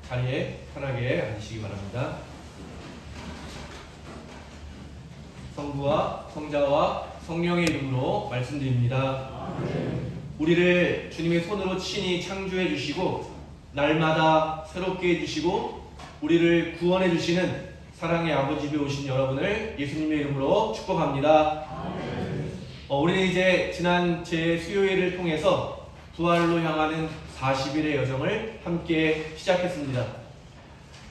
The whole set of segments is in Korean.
자리에 편하게 앉으시기 바랍니다. 성부와 성자와 성령의 이름으로 말씀드립니다. 우리를 주님의 손으로 친히 창조해 주시고 날마다 새롭게 해주시고 우리를 구원해 주시는 사랑의 아버지 집에 오신 여러분을 예수님의 이름으로 축복합니다. 우리는 이제 지난 제 수요일을 통해서 부활로 향하는 40일의 여정을 함께 시작했습니다.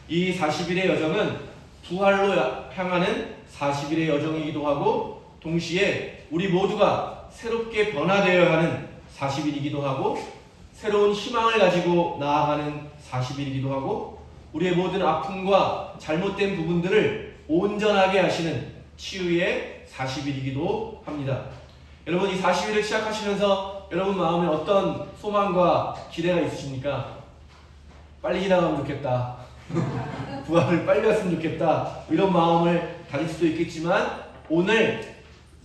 이 40일의 여정은 부활로 향하는 40일의 여정이기도 하고 동시에 우리 모두가 새롭게 변화되어야 하는 40일이기도 하고 새로운 희망을 가지고 나아가는 40일이기도 하고 우리의 모든 아픔과 잘못된 부분들을 온전하게 하시는 치유의 40일이기도 합니다. 여러분, 이 40일을 시작하시면서 여러분 마음에 어떤 소망과 기대가 있으십니까? 빨리 지나가면 좋겠다. 부활을 빨리 왔으면 좋겠다. 이런 마음을 가질 수도 있겠지만 오늘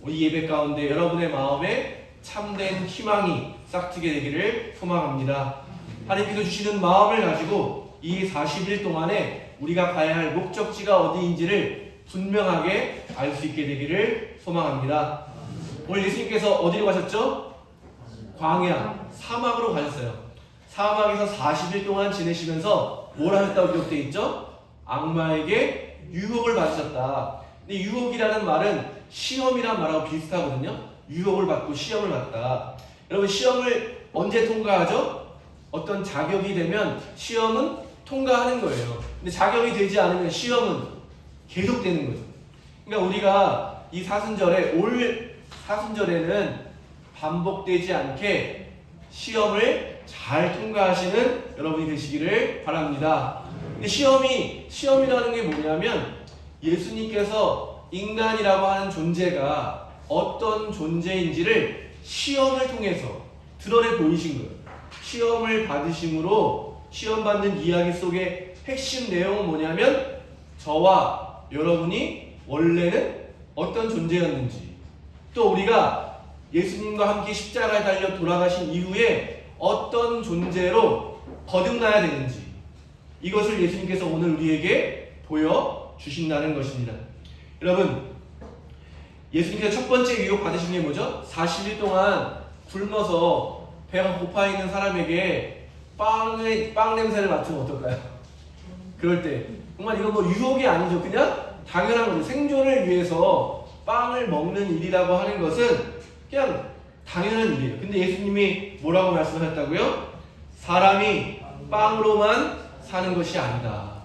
이 예배 가운데 여러분의 마음에 참된 희망이 싹트게 되기를 소망합니다. 하나님께서 주시는 마음을 가지고 이 40일 동안에 우리가 가야 할 목적지가 어디인지를 분명하게 알 수 있게 되기를 소망합니다. 오늘 예수님께서 어디로 가셨죠? 광야, 사막으로 가셨어요. 사막에서 40일 동안 지내시면서 뭘 하셨다고 기록되어 있죠? 악마에게 유혹을 받으셨다. 근데 유혹이라는 말은 시험이란 말하고 비슷하거든요. 유혹을 받고 시험을 받다. 여러분, 시험을 언제 통과하죠? 어떤 자격이 되면 시험은 통과하는 거예요. 근데 자격이 되지 않으면 시험은 계속되는 거죠. 그러니까 우리가 이 사순절에 올 사순절에는 반복되지 않게 시험을 잘 통과하시는 여러분이 되시기를 바랍니다. 근데 시험이라는 게 뭐냐면 예수님께서 인간이라고 하는 존재가 어떤 존재인지를 시험을 통해서 드러내 보이신 거예요. 시험을 받으심으로 시험받는 이야기 속의 핵심 내용은 뭐냐면 저와 여러분이 원래는 어떤 존재였는지, 또 우리가 예수님과 함께 십자가에 달려 돌아가신 이후에 어떤 존재로 거듭나야 되는지, 이것을 예수님께서 오늘 우리에게 보여주신다는 것입니다. 여러분, 예수님께서 첫 번째 유혹 받으신 게 뭐죠? 40일 동안 굶어서 배가 고파 있는 사람에게 빵 냄새를 맡으면 어떨까요? 그럴 때 정말 이건 뭐 유혹이 아니죠. 그냥 당연한 거죠. 생존을 위해서 빵을 먹는 일이라고 하는 것은 그냥 당연한 일이에요. 근데 예수님이 뭐라고 말씀하셨다고요? 사람이 빵으로만 사는 것이 아니다.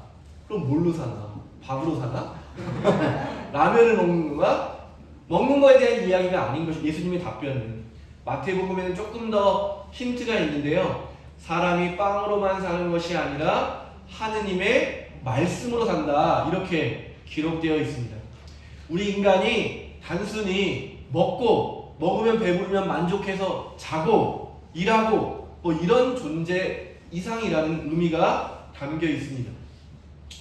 그럼 뭘로 사나? 밥으로 사나? 라면을 먹는 건가? 먹는 거에 대한 이야기가 아닌 것이 예수님의 답변은. 마태복음에는 조금 더 힌트가 있는데요. 사람이 빵으로만 사는 것이 아니라 하느님의 말씀으로 산다. 이렇게 기록되어 있습니다. 우리 인간이 단순히 먹으면 배부르면 만족해서 자고 일하고 뭐 이런 존재 이상이라는 의미가 담겨 있습니다.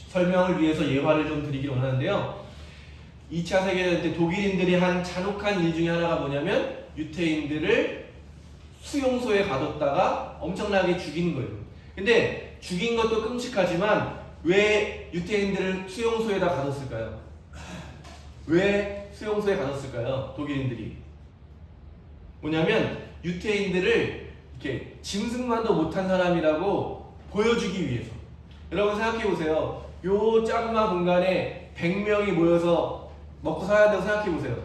설명을 위해서 예화를 좀 드리길 원하는데요. 2차 세계대전 때 독일인들이 한 잔혹한 일 중에 하나가 뭐냐면 유태인들을 수용소에 가뒀다가 엄청나게 죽인 거예요. 근데 죽인 것도 끔찍하지만 왜 유태인들을 수용소에다 가뒀을까요? 왜 수용소에 가뒀을까요? 독일인들이. 뭐냐면 유태인들을 이렇게 짐승만도 못한 사람이라고 보여주기 위해서. 여러분 생각해보세요. 요 작은 공간에 100명이 모여서 먹고 살아야 된다고 생각해보세요.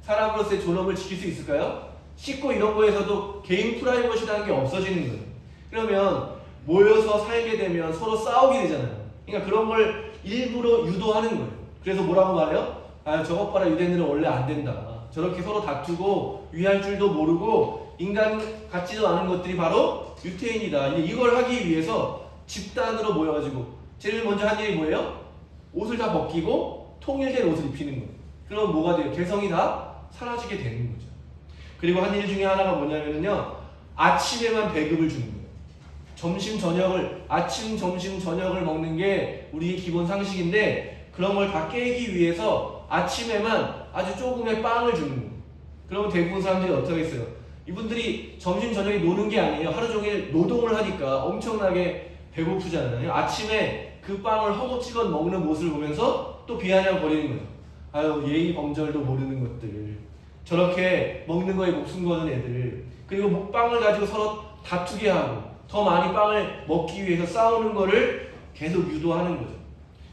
사람으로서의 존엄을 지킬 수 있을까요? 씻고 이런 거에서도 개인 프라이버시라는 게 없어지는 거예요. 그러면 모여서 살게 되면 서로 싸우게 되잖아요. 그러니까 그런 걸 일부러 유도하는 거예요. 그래서 뭐라고 말해요? 아, 저것 봐라, 유대인들은 원래 안 된다. 저렇게 서로 다투고 위할 줄도 모르고 인간 같지도 않은 것들이 바로 유태인이다. 이걸 하기 위해서 집단으로 모여가지고 제일 먼저 한 일이 뭐예요? 옷을 다 벗기고 통일된 옷을 입히는 거예요. 그럼 뭐가 돼요? 개성이 다 사라지게 되는 거죠. 그리고 한 일 중에 하나가 뭐냐면요, 아침에만 배급을 주는 거예요. 아침, 점심, 저녁을 먹는 게 우리의 기본 상식인데 그런 걸 다 깨기 위해서 아침에만 아주 조금의 빵을 주는 거예요. 그러면 대부분 사람들이 어떻게 하겠어요? 이분들이 점심, 저녁에 노는 게 아니에요. 하루 종일 노동을 하니까 엄청나게 배고프잖아요. 아침에 그 빵을 허겁지겁 먹는 모습을 보면서 또 비아냥거리는 거죠. 아유, 예의 범절도 모르는 것들, 저렇게 먹는 거에 목숨 거는 애들, 그리고 빵을 가지고 서로 다투게 하고 더 많이 빵을 먹기 위해서 싸우는 거를 계속 유도하는 거죠.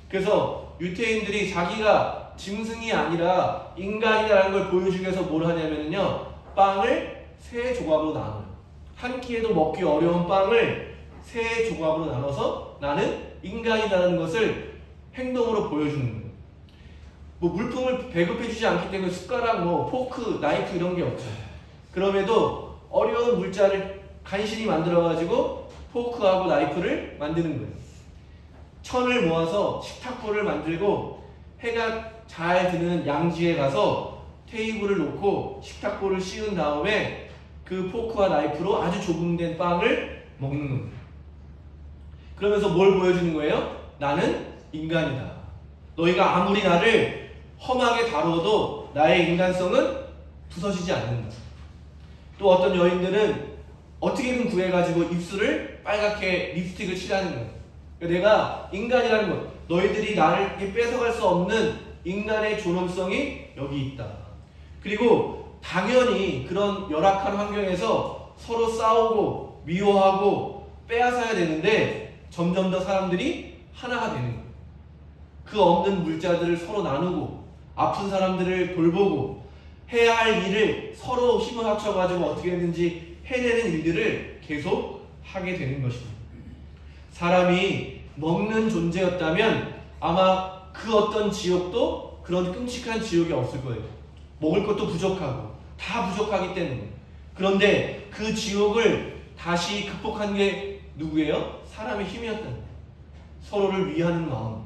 그래서 유태인들이 자기가 짐승이 아니라 인간이라는 걸 보여주기 위해서 뭘 하냐면요, 빵을 세 조각으로 나눠요. 한 끼에도 먹기 어려운 빵을 세 조각으로 나눠서 나는 인간이라는 것을 행동으로 보여주는 거예요. 뭐 물품을 배급해주지 않기 때문에 숟가락, 뭐 포크, 나이프 이런 게 없죠. 그럼에도 어려운 물자를 간신히 만들어가지고 포크하고 나이프를 만드는 거예요. 천을 모아서 식탁보를 만들고 해가 잘 드는 양지에 가서 테이블을 놓고 식탁보를 씌운 다음에 그 포크와 나이프로 아주 조금된 빵을 먹는 거예요. 그러면서 뭘 보여주는 거예요? 나는 인간이다. 너희가 아무리 나를 험하게 다루어도 나의 인간성은 부서지지 않는다. 또 어떤 여인들은 어떻게든 구해가지고 입술을 빨갛게 립스틱을 칠하는 거예요. 내가 인간이라는 것, 너희들이 나를 뺏어갈 수 없는 인간의 존엄성이 여기 있다. 그리고 당연히 그런 열악한 환경에서 서로 싸우고 미워하고 빼앗아야 되는데 점점 더 사람들이 하나가 되는 거예요. 그 없는 물자들을 서로 나누고 아픈 사람들을 돌보고 해야 할 일을 서로 힘을 합쳐가지고 어떻게든지 해내는 일들을 계속 하게 되는 것입니다. 사람이 먹는 존재였다면 아마 그 어떤 지옥도 그런 끔찍한 지옥이 없을 거예요. 먹을 것도 부족하고 다 부족하기 때문에. 그런데 그 지옥을 다시 극복한 게 누구예요? 사람의 힘이었다는 거예요. 서로를 위하는 마음.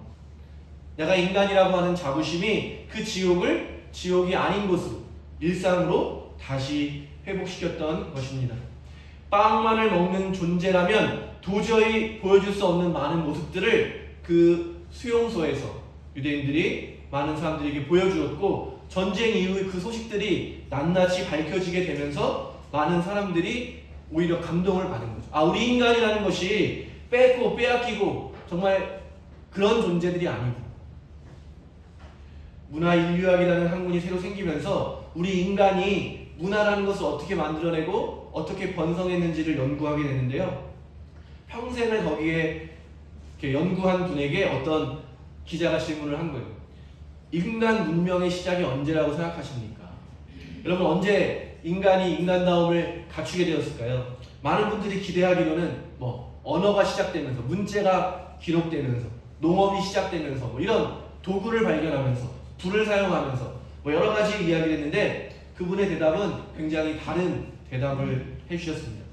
내가 인간이라고 하는 자부심이 그 지옥을 지옥이 아닌 곳으로, 일상으로 다시 회복시켰던 것입니다. 빵만을 먹는 존재라면 도저히 보여줄 수 없는 많은 모습들을 그 수용소에서 유대인들이 많은 사람들에게 보여주었고, 전쟁 이후에 그 소식들이 낱낱이 밝혀지게 되면서 많은 사람들이 오히려 감동을 받은 거죠. 아, 우리 인간이라는 것이 뺏고 빼앗기고 정말 그런 존재들이 아니고, 문화인류학이라는 학문이 새로 생기면서 우리 인간이 문화라는 것을 어떻게 만들어내고 어떻게 번성했는지를 연구하게 되는데요. 평생을 거기에 이렇게 연구한 분에게 어떤 기자가 질문을 한 거예요. 인간 문명의 시작이 언제라고 생각하십니까? 여러분, 언제 인간이 인간다움을 갖추게 되었을까요? 많은 분들이 기대하기로는 언어가 시작되면서, 문자가 기록되면서, 농업이 시작되면서, 이런 도구를 발견하면서, 불을 사용하면서 여러 가지 이야기를 했는데, 그분의 대답은 굉장히 다른 대답을 해주셨습니다.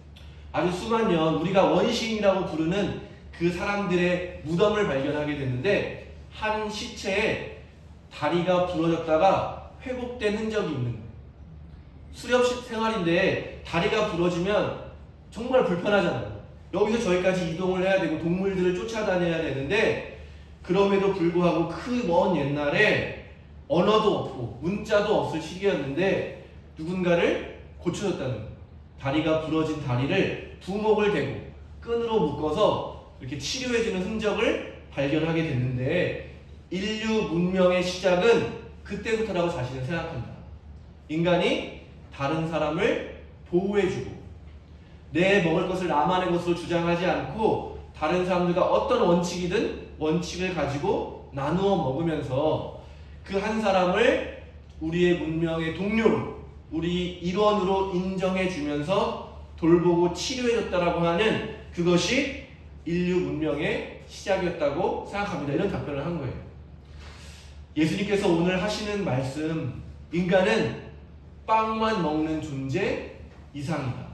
아주 수만 년 우리가 원시인이라고 부르는 그 사람들의 무덤을 발견하게 됐는데, 한 시체에 다리가 부러졌다가 회복된 흔적이 있는 거예요. 수렵 생활인데 다리가 부러지면 정말 불편하잖아요. 여기서 저기까지 이동을 해야 되고 동물들을 쫓아다녀야 되는데, 그럼에도 불구하고 그 먼 옛날에 언어도 없고 문자도 없을 시기였는데 누군가를 고쳐줬다는 거예요. 다리가 부러진 다리를 두목을 대고 끈으로 묶어서 이렇게 치료해주는 흔적을 발견하게 됐는데, 인류 문명의 시작은 그때부터라고 자신은 생각한다. 인간이 다른 사람을 보호해주고 내 먹을 것을 나만의 것으로 주장하지 않고 다른 사람들과 어떤 원칙이든 원칙을 가지고 나누어 먹으면서 그 한 사람을 우리의 문명의 동료로, 우리 일원으로 인정해주면서 돌보고 치료해줬다라고 하는 그것이 인류 문명의 시작이었다고 생각합니다. 이런 답변을 한 거예요. 예수님께서 오늘 하시는 말씀, 인간은 빵만 먹는 존재 이상이다.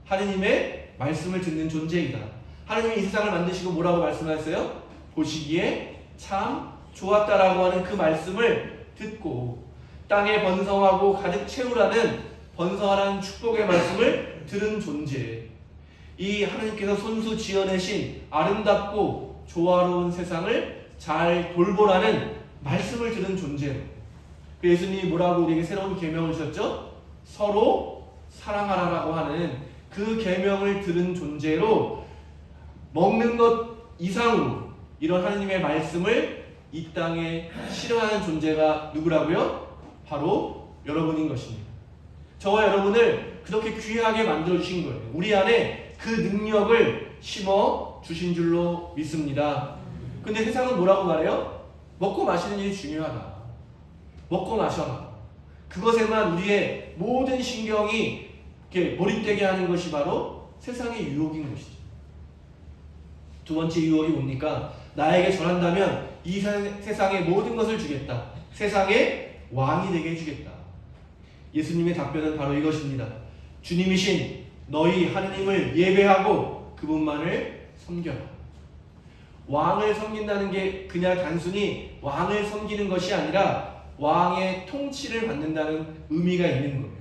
하느님의 말씀을 듣는 존재이다. 하느님이 이 세상을 만드시고 뭐라고 말씀하셨어요? 보시기에 참 좋았다라고 하는 그 말씀을 듣고 땅에 번성하고 가득 채우라는, 번성하라는 축복의 말씀을 들은 존재, 이 하느님께서 손수 지어내신 아름답고 조화로운 세상을 잘 돌보라는 말씀을 들은 존재로, 예수님이 뭐라고 우리에게 새로운 계명을 주셨죠? 서로 사랑하라라고 하는 그 계명을 들은 존재로 먹는 것 이상으로 이런 하느님의 말씀을 이 땅에 실현하는 존재가 누구라고요? 바로 여러분인 것입니다. 저와 여러분을 그렇게 귀하게 만들어 주신 거예요. 우리 안에 그 능력을 심어 주신 줄로 믿습니다. 근데 세상은 뭐라고 말해요? 먹고 마시는 일이 중요하다. 먹고 마셔라. 그것에만 우리의 모든 신경이 이렇게 몰입되게 하는 것이 바로 세상의 유혹인 것이죠. 두 번째 유혹이 뭡니까? 나에게 전한다면 이 세상의 모든 것을 주겠다. 세상의 왕이 되게 해주겠다. 예수님의 답변은 바로 이것입니다. 주님이신 너희 하느님을 예배하고 그분만을 섬겨라. 왕을 섬긴다는 게 그냥 단순히 왕을 섬기는 것이 아니라 왕의 통치를 받는다는 의미가 있는 거예요.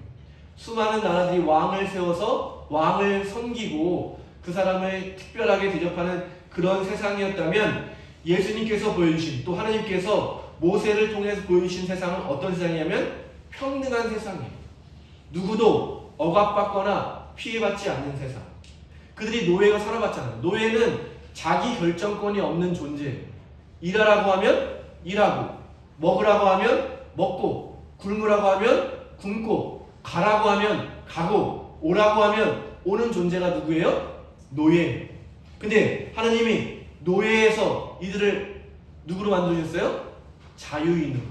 수많은 나라들이 왕을 세워서 왕을 섬기고 그 사람을 특별하게 대접하는 그런 세상이었다면 예수님께서 보여주신, 또 하나님께서 모세를 통해서 보여주신 세상은 어떤 세상이냐면 평등한 세상이에요. 누구도 억압받거나 피해받지 않는 세상. 그들이 노예가 살아봤잖아요. 노예는 자기 결정권이 없는 존재예요. 일하라고 하면 일하고, 먹으라고 하면 먹고, 굶으라고 하면 굶고, 가라고 하면 가고, 오라고 하면 오는 존재가 누구예요? 노예예요. 근데 하나님이 노예에서 이들을 누구로 만들어주셨어요? 자유인으로,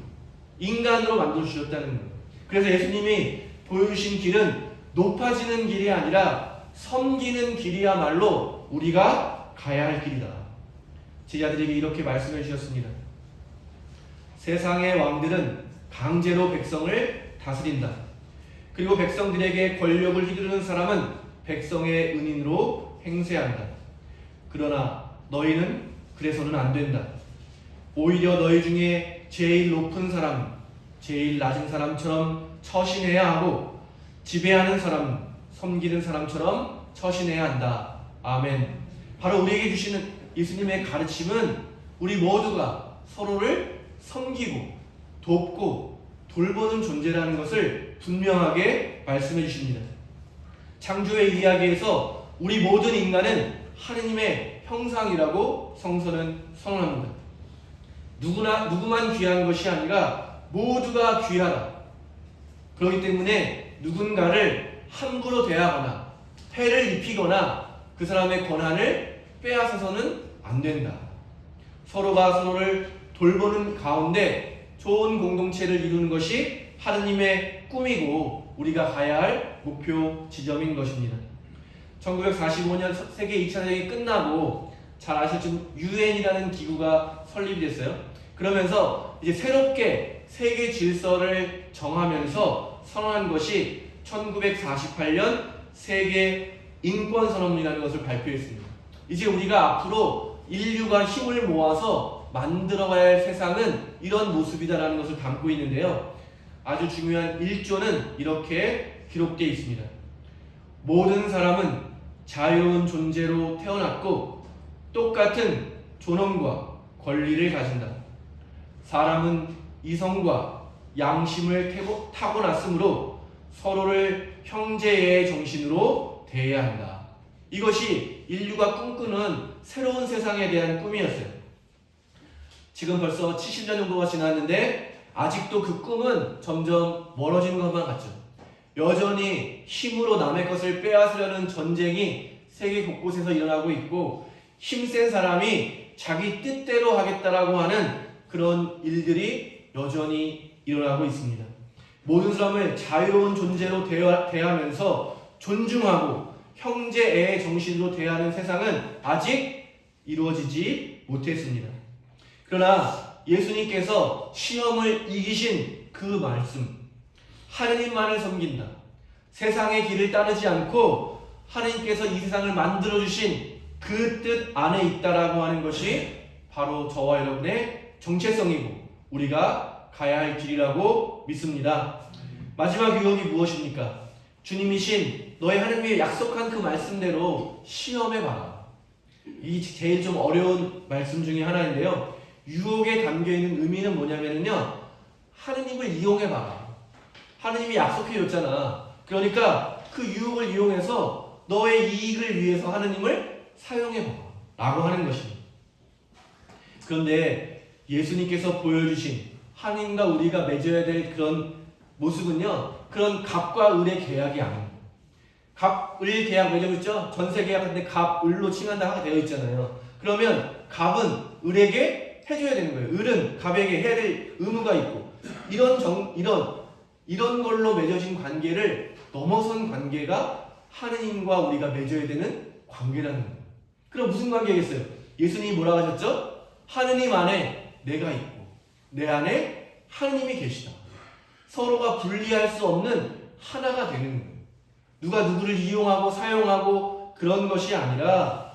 인간으로 만들어주셨다는 거예요. 그래서 예수님이 보여주신 길은 높아지는 길이 아니라 섬기는 길이야말로 우리가 가야 할 길이다. 제자들에게 이렇게 말씀해 주셨습니다. 세상의 왕들은 강제로 백성을 다스린다. 그리고 백성들에게 권력을 휘두르는 사람은 백성의 은인으로 행세한다. 그러나 너희는 그래서는 안 된다. 오히려 너희 중에 제일 높은 사람, 제일 낮은 사람처럼 처신해야 하고 지배하는 사람은 섬기는 사람처럼 처신해야 한다. 아멘. 바로 우리에게 주시는 예수님의 가르침은 우리 모두가 서로를 섬기고 돕고 돌보는 존재라는 것을 분명하게 말씀해 주십니다. 창조의 이야기에서 우리 모든 인간은 하느님의 형상이라고 성서는 선언합니다. 누구만 귀한 것이 아니라 모두가 귀하다. 그렇기 때문에 누군가를 함부로 대하거나 해를 입히거나 그 사람의 권한을 빼앗아서는 안 된다. 서로가 서로를 돌보는 가운데 좋은 공동체를 이루는 것이 하느님의 꿈이고 우리가 가야 할 목표 지점인 것입니다. 1945년 세계 2차 대전이 끝나고 잘 아시겠지만 유엔이라는 기구가 설립이 됐어요. 그러면서 이제 새롭게 세계 질서를 정하면서 선언한 것이 1948년 세계 인권선언이라는 것을 발표했습니다. 이제 우리가 앞으로 인류가 힘을 모아서 만들어가야 할 세상은 이런 모습이다라는 것을 담고 있는데요. 아주 중요한 1조는 이렇게 기록되어 있습니다. 모든 사람은 자유로운 존재로 태어났고 똑같은 존엄과 권리를 가진다. 사람은 이성과 양심을 타고났으므로 서로를 형제의 정신으로 대해야 한다. 이것이 인류가 꿈꾸는 새로운 세상에 대한 꿈이었어요. 지금 벌써 70년 정도가 지났는데 아직도 그 꿈은 점점 멀어지는 것만 같죠. 여전히 힘으로 남의 것을 빼앗으려는 전쟁이 세계 곳곳에서 일어나고 있고 힘센 사람이 자기 뜻대로 하겠다라고 하는 그런 일들이 여전히 일어나고 있습니다. 모든 사람을 자유로운 존재로 대하면서 존중하고 형제의 정신으로 대하는 세상은 아직 이루어지지 못했습니다. 그러나 예수님께서 시험을 이기신 그 말씀, 하느님만을 섬긴다. 세상의 길을 따르지 않고 하느님께서 이 세상을 만들어주신 그 뜻 안에 있다라고 하는 것이 바로 저와 여러분의 정체성이고 우리가 가야 할 길이라고 믿습니다. 마지막 유혹이 무엇입니까? 주님이신 너의 하느님이 약속한 그 말씀대로 시험해봐라. 이 제일 좀 어려운 말씀 중에 하나인데요. 유혹에 담겨있는 의미는 뭐냐면요, 하느님을 이용해봐라. 하느님이 약속해줬잖아. 그러니까 그 유혹을 이용해서 너의 이익을 위해서 하느님을 사용해봐라. 라고 하는 것입니다. 그런데 예수님께서 보여주신 하나님과 우리가 맺어야 될 그런 모습은요, 그런 갑과 을의 계약이 아닙니다. 갑, 을 계약 맺어있죠? 전세 계약인데 갑, 을로 칭한다 하게 되어 있잖아요. 그러면 갑은 을에게 해줘야 되는 거예요. 을은 갑에게 해야 될 의무가 있고, 이런 걸로 맺어진 관계를 넘어선 관계가 하느님과 우리가 맺어야 되는 관계라는 거예요. 그럼 무슨 관계겠어요? 예수님이 뭐라고 하셨죠? 하느님 안에 내가 있고 내 안에 하느님이 계시다. 서로가 분리할 수 없는 하나가 되는 거예요. 누가 누구를 이용하고 사용하고 그런 것이 아니라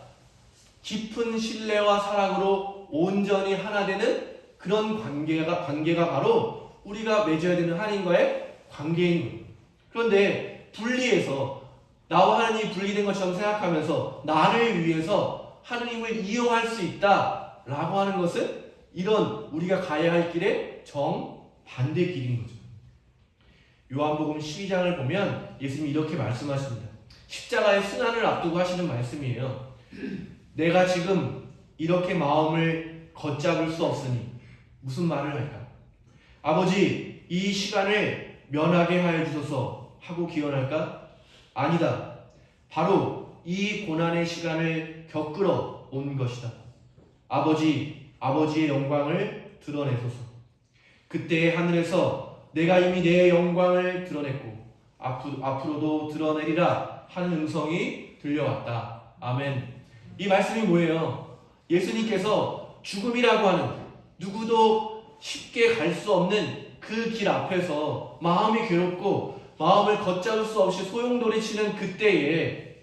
깊은 신뢰와 사랑으로 온전히 하나 되는 그런 관계가 바로 우리가 맺어야 되는 하나님과의 관계인 거예요. 그런데 분리해서 나와 하나님이 분리된 것처럼 생각하면서 나를 위해서 하나님을 이용할 수 있다라고 하는 것은 이런 우리가 가야 할 길의 정반대 길인 거죠. 요한복음 12장을 보면 예수님이 이렇게 말씀하십니다. 십자가의 순환을 앞두고 하시는 말씀이에요. 내가 지금 이렇게 마음을 걷잡을 수 없으니 무슨 말을 할까? 아버지, 이 시간을 면하게 하여 주소서 하고 기원할까? 아니다. 바로 이 고난의 시간을 겪으러 온 것이다. 아버지의 영광을 드러내소서. 그때 하늘에서 내가 이미 내 영광을 드러냈고 앞으로도 드러내리라 하는 음성이 들려왔다. 아멘. 이 말씀이 뭐예요? 예수님께서 죽음이라고 하는 누구도 쉽게 갈 수 없는 그 길 앞에서 마음이 괴롭고 마음을 걷잡을 수 없이 소용돌이치는 그때에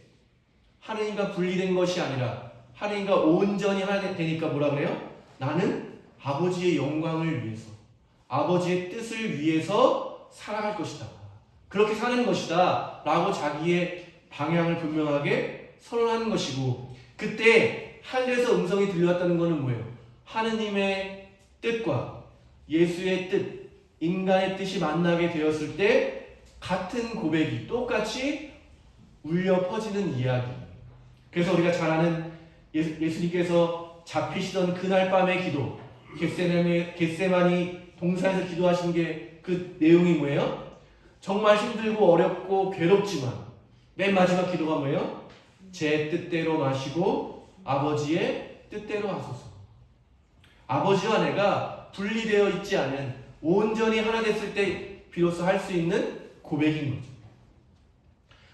하느님과 분리된 것이 아니라 하느님과 온전히 하나 되니까 뭐라 그래요? 나는 아버지의 영광을 위해서 아버지의 뜻을 위해서 살아갈 것이다. 그렇게 사는 것이다 라고 자기의 방향을 분명하게 선언하는 것이고, 그때 하늘에서 음성이 들려왔다는 것은 뭐예요? 하느님의 뜻과 예수의 뜻, 인간의 뜻이 만나게 되었을 때 같은 고백이 똑같이 울려 퍼지는 이야기. 그래서 우리가 잘 아는 예수님께서 잡히시던 그날 밤의 기도, 겟세마니 동산에서 기도하신 게 그 내용이 뭐예요? 정말 힘들고 어렵고 괴롭지만 맨 마지막 기도가 뭐예요? 제 뜻대로 마시고 아버지의 뜻대로 하소서. 아버지와 내가 분리되어 있지 않은 온전히 하나 됐을 때 비로소 할 수 있는 고백인 거죠.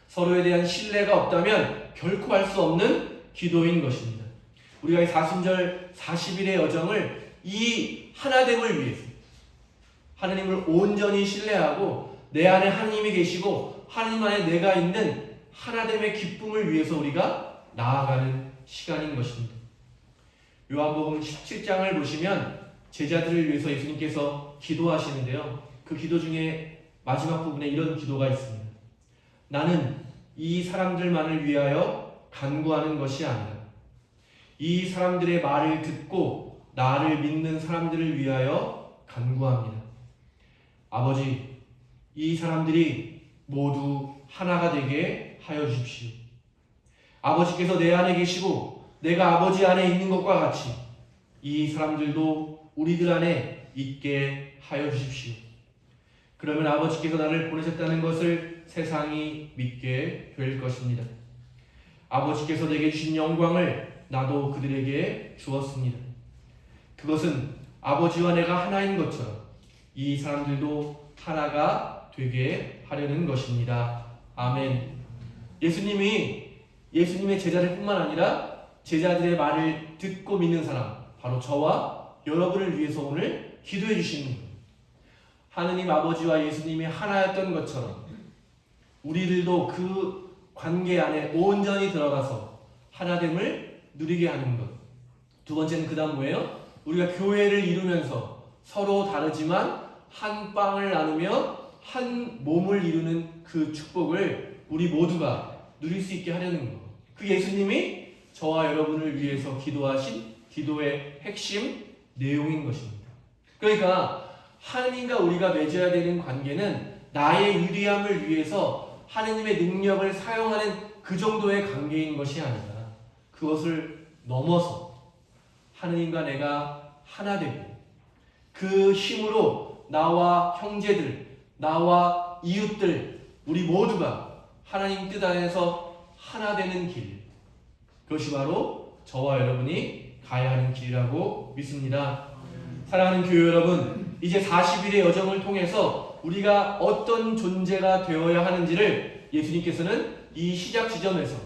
서로에 대한 신뢰가 없다면 결코 할 수 없는 기도인 것입니다. 우리가 이 사순절 40일의 여정을 이 하나됨을 위해서 하나님을 온전히 신뢰하고 내 안에 하나님이 계시고 하나님 안에 내가 있는 하나됨의 기쁨을 위해서 우리가 나아가는 시간인 것입니다. 요한복음 17장을 보시면 제자들을 위해서 예수님께서 기도하시는데요. 그 기도 중에 마지막 부분에 이런 기도가 있습니다. 나는 이 사람들만을 위하여 간구하는 것이 아니라 이 사람들의 말을 듣고 나를 믿는 사람들을 위하여 간구합니다. 아버지, 이 사람들이 모두 하나가 되게 하여 주십시오. 아버지께서 내 안에 계시고 내가 아버지 안에 있는 것과 같이 이 사람들도 우리들 안에 있게 하여 주십시오. 그러면 아버지께서 나를 보내셨다는 것을 세상이 믿게 될 것입니다. 아버지께서 내게 주신 영광을 나도 그들에게 주었습니다. 그것은 아버지와 내가 하나인 것처럼 이 사람들도 하나가 되게 하려는 것입니다. 아멘. 예수님의 제자들 뿐만 아니라 제자들의 말을 듣고 믿는 사람, 바로 저와 여러분을 위해서 오늘 기도해 주시는 거예요. 하느님 아버지와 예수님이 하나였던 것처럼 우리들도 그 관계 안에 온전히 들어가서 하나됨을 누리게 하는 것. 두 번째는 그 다음 뭐예요? 우리가 교회를 이루면서 서로 다르지만 한 빵을 나누며 한 몸을 이루는 그 축복을 우리 모두가 누릴 수 있게 하려는 것. 그 예수님이 저와 여러분을 위해서 기도하신 기도의 핵심 내용인 것입니다. 그러니까 하느님과 우리가 맺어야 되는 관계는 나의 유리함을 위해서 하느님의 능력을 사용하는 그 정도의 관계인 것이 아니라 그것을 넘어서 하느님과 내가 하나 되고 그 힘으로 나와 형제들, 나와 이웃들, 우리 모두가 하나님 뜻 안에서 하나 되는 길, 그것이 바로 저와 여러분이 가야 하는 길이라고 믿습니다. 사랑하는 교회 여러분, 이제 40일의 여정을 통해서 우리가 어떤 존재가 되어야 하는지를 예수님께서는 이 시작 지점에서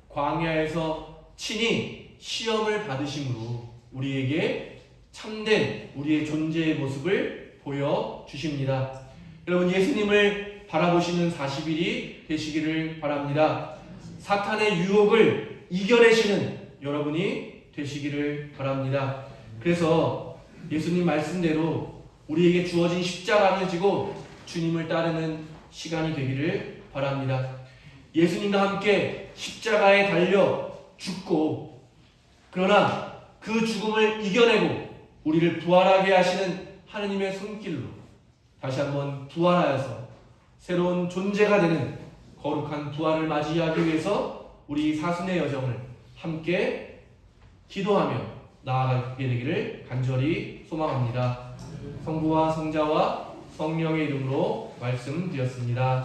광야에서 친히 시험을 받으심으로 우리에게 참된 우리의 존재의 모습을 보여주십니다. 여러분, 예수님을 바라보시는 40일이 되시기를 바랍니다. 사탄의 유혹을 이겨내시는 여러분이 되시기를 바랍니다. 그래서 예수님 말씀대로 우리에게 주어진 십자가를 지고 주님을 따르는 시간이 되기를 바랍니다. 예수님과 함께 십자가에 달려 죽고, 그러나 그 죽음을 이겨내고 우리를 부활하게 하시는 하느님의 손길로 다시 한번 부활하여서 새로운 존재가 되는 거룩한 부활을 맞이하기 위해서 우리 사순의 여정을 함께 기도하며 나아가게 되기를 간절히 소망합니다. 성부와 성자와 성령의 이름으로 말씀드렸습니다.